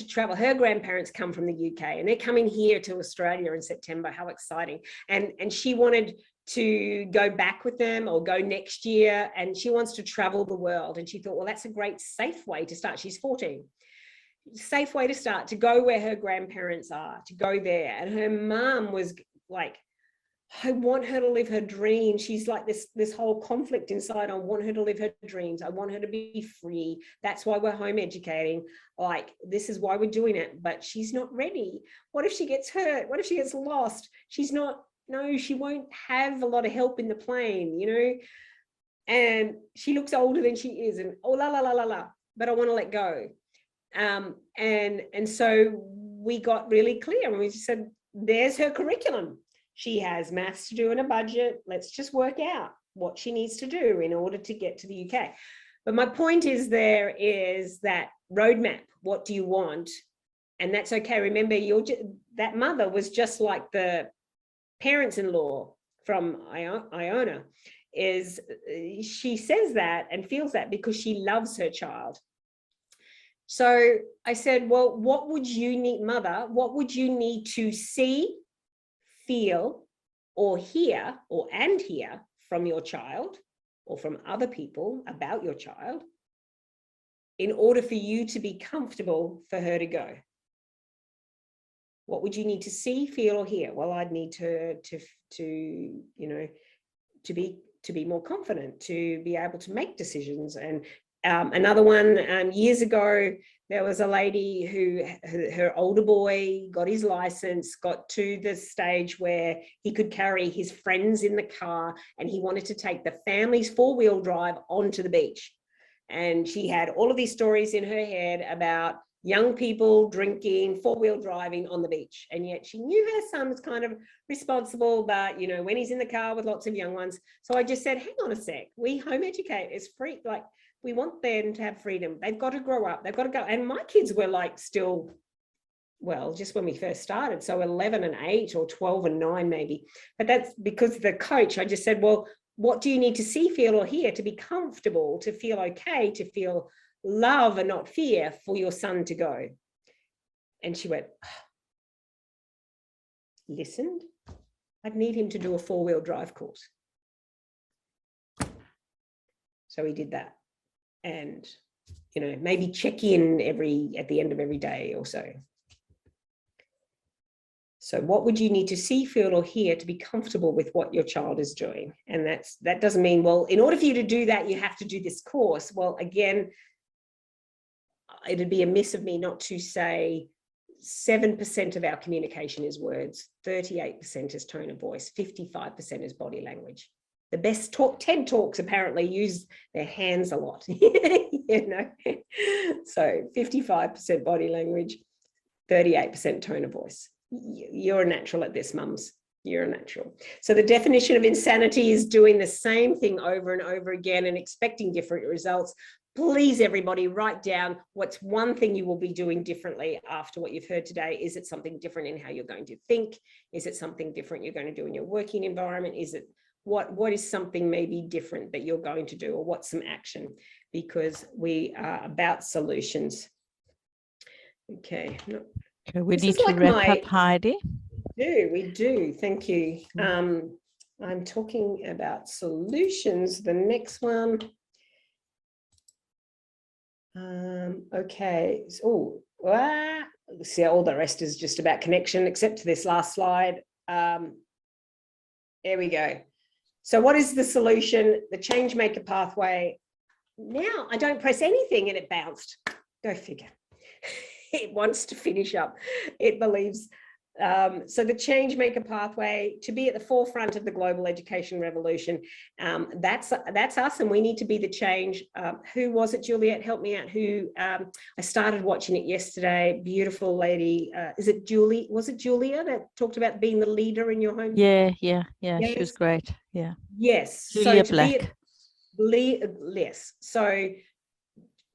travel. Her grandparents come from the UK and they're coming here to Australia in September. How exciting. And she wanted to go back with them or go next year. And she wants to travel the world. And she thought, well, that's a great safe way to start. She's 14. Safe way to start, to go where her grandparents are, to go there. And her mum was like, I want her to live her dream. She's like this whole conflict inside. I want her to live her dreams. I want her to be free. That's why we're home educating. Like, this is why we're doing it. But she's not ready. What if she gets hurt? What if she gets lost? She's not, no, she won't have a lot of help in the plane, you know? And she looks older than she is. And oh, la, la, la, la, la. But I want to let go. And so we got really clear and we just said, there's her curriculum. She has maths to do in a budget. Let's just work out what she needs to do in order to get to the UK. But my point is, there is that roadmap. What do you want? And that's okay. Remember, that mother was just like the parents-in-law from Iona. She says that and feels that because she loves her child. So I said, well, what would you need, mother? What would you need to see, feel, or hear, and hear from your child or from other people about your child in order for you to be comfortable for her to go? What would you need to see, feel, or hear? Well, I'd need her to be more confident, to be able to make decisions. And another one, years ago, there was a lady who, her older boy got his license, got to the stage where he could carry his friends in the car, and he wanted to take the family's four-wheel drive onto the beach. And she had all of these stories in her head about young people drinking, four-wheel driving on the beach. And yet she knew her son was kind of responsible, but, you know, when he's in the car with lots of young ones. So I just said, hang on a sec, we home educate, it's free. Like, we want them to have freedom. They've got to grow up. They've got to go. And my kids were like still, well, just when we first started. So 11 and 8 or 12 and 9 maybe. But that's because the coach, I just said, well, what do you need to see, feel, or hear to be comfortable, to feel okay, to feel love and not fear for your son to go? And she went, listened. I'd need him to do a four-wheel drive course. So he did that. And, you know, maybe check in at the end of every day or so. So what would you need to see, feel, or hear to be comfortable with what your child is doing? And that doesn't mean, well, in order for you to do that, you have to do this course. Well, again, it'd be amiss of me not to say 7% of our communication is words, 38% is tone of voice, 55% is body language. The best TED Talks apparently use their hands a lot, you know. So 55% body language, 38% tone of voice. You're a natural at this, mums. You're a natural. So the definition of insanity is doing the same thing over and over again and expecting different results. Please, everybody, write down what's one thing you will be doing differently after what you've heard today. Is it something different in how you're going to think? Is it something different you're going to do in your working environment? Is it what is something maybe different that you're going to do, or what's some action? Because we are about solutions. Okay. Okay, we need to wrap up, Heidi. We do. Thank you. I'm talking about solutions. The next one. Okay. So, see, all the rest is just about connection, except this last slide. There we go. So what is the solution? The Changemaker pathway. Now I don't press anything and it bounced. Go figure. It wants to finish up. It believes So the change maker pathway, to be at the forefront of the global education revolution, that's us, and we need to be the change. Who was it, Juliet? Help me out. Who I started watching it yesterday. Beautiful lady. Is it Julie? Was it Julia that talked about being the leader in your home? Yeah. She was Yes. great. Yeah. Yes. Julia so to Black. yes. So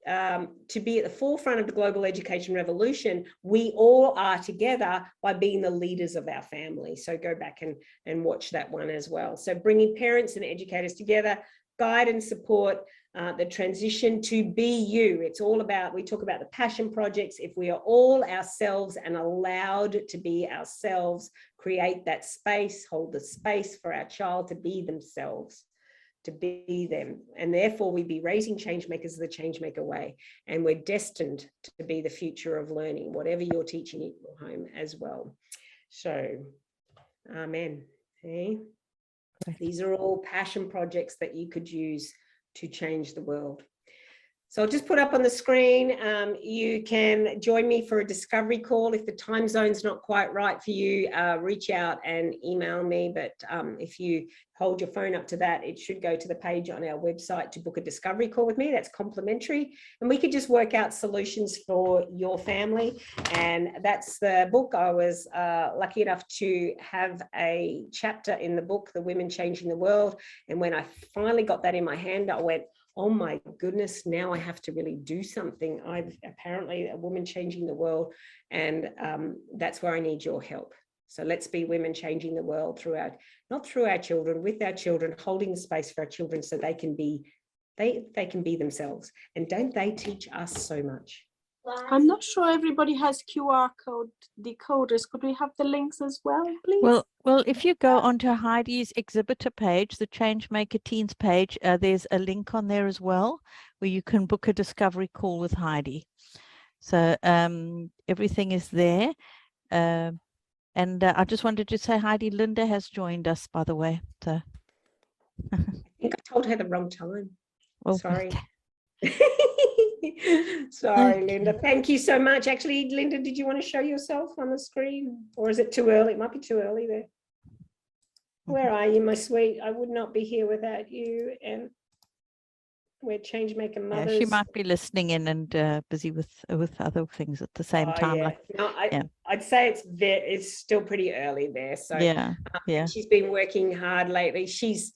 to be at the forefront of the global education revolution, we all are together by being the leaders of our family. So go back and watch that one as well. So bringing parents and educators together, guide and support the transition to be you. It's all about, we talk about the passion projects. If we are all ourselves and allowed to be ourselves, create that space, hold the space for our child to be themselves, to be them, and therefore we be raising change makers the change maker way, and we're destined to be the future of learning, whatever you're teaching in your home as well. So amen. Okay. These are all passion projects that you could use to change the world. So I'll just put up on the screen, you can join me for a discovery call. If the time zone's not quite right for you, reach out and email me. But if you hold your phone up to that, it should go to the page on our website to book a discovery call with me. That's complimentary. And we could just work out solutions for your family. And that's the book. I was lucky enough to have a chapter in the book, The Women Changing the World. And when I finally got that in my hand, I went, oh my goodness, now I have to really do something. I'm apparently a woman changing the world, and that's where I need your help. So let's be women changing the world through our, not through our children, with our children, holding the space for our children so they can be, they can be themselves. And don't they teach us so much? I'm not sure everybody has QR code decoders. Could we have the links as well, please? Well, if you go onto Heidi's exhibitor page, the Changemaker Teens page, there's a link on there as well, where you can book a discovery call with Heidi. So everything is there. And I just wanted to say, Heidi, Linda has joined us, by the way. So I think I told her the wrong time. oh, Sorry. okay. Sorry, Linda. Thank you so much. Actually, Linda, did you want to show yourself on the screen, or is it too early? It might be too early there. Where are you, my sweet? I would not be here without you. And we're Changemaker mothers. Yeah, she might be listening in and busy with other things at the same time. Yeah. Like, No, I'd say it's still pretty early there. So yeah. She's been working hard lately. She's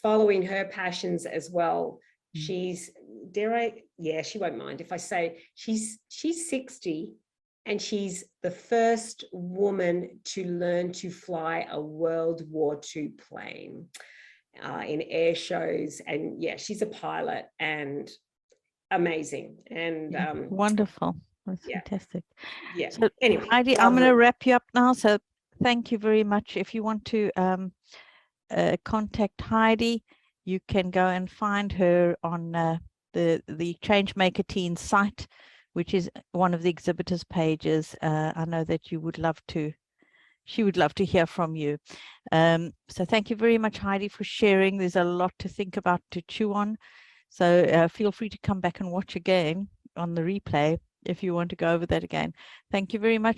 following her passions as well. She's, she won't mind if I say she's 60, and she's the first woman to learn to fly a World War II plane in air shows. And yeah, she's a pilot, and amazing. And wonderful. That's yeah. fantastic. Yeah. So Anyway, Heidi, I'm going to wrap you up now. So thank you very much. If you want to contact Heidi, you can go and find her on the Changemaker Teens site, which is one of the exhibitors pages. I know that you would love to, she would love to hear from you. So thank you very much, Heidi, for sharing. There's a lot to think about, to chew on. So feel free to come back and watch again on the replay if you want to go over that again. Thank you very much.